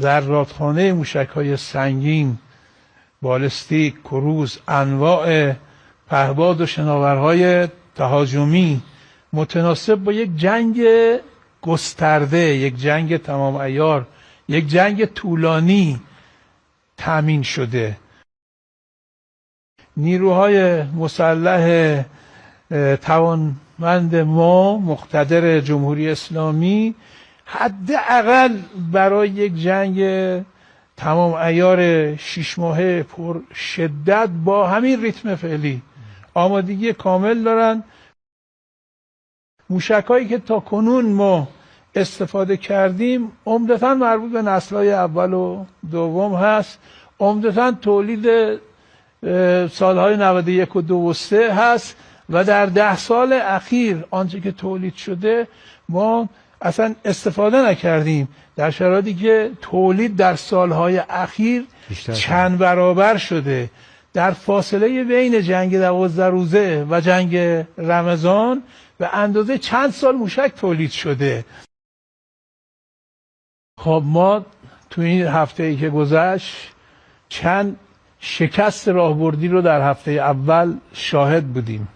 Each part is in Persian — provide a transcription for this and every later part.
ذراتخانه موشک‌های سنگین، بالستیک، کروز، انواع پهباد و شناورهای تهاجمی متناسب با یک جنگ گسترده، یک جنگ تمام عیار، یک جنگ طولانی تامین شده. نیروهای مسلح توانمند ما، مقتدر جمهوری اسلامی، حداقل برای یک جنگ تمام عیار 6 ماهه پر شدت با همین ریتم فعلی آمادگی کامل دارن. موشک‌هایی که تا کنون ما استفاده کردیم عمدتاً مربوط به نسل‌های اول و دوم هست، عمدتاً تولید سالهای 91 و 2 و 3 هست و در 10 سال اخیر آنچه که تولید شده ما اصلا استفاده نکردیم، در شرایطی که تولید در سالهای اخیر چند برابر شده. در فاصله بین جنگ 12 روزه و جنگ رمضان به اندازه چند سال موشک تولید شده. خب ما تو این هفته‌ای که گذشت چند شکست راهبردی رو در هفته اول شاهد بودیم.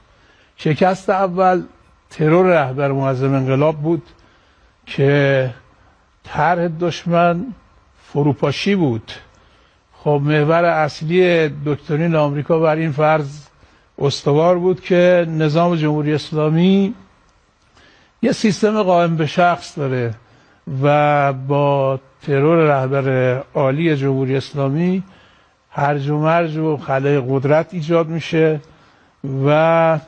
شکست اول ترور رهبر معظم انقلاب بود که طرح دشمن فروپاشی بود. خب محور اصلی دکترین آمریکا بر این فرض استوار بود که نظام جمهوری اسلامی یه سیستم قائم به شخص داره و با ترور رهبر عالی جمهوری اسلامی هرج و مرج و خلأ قدرت ایجاد میشه و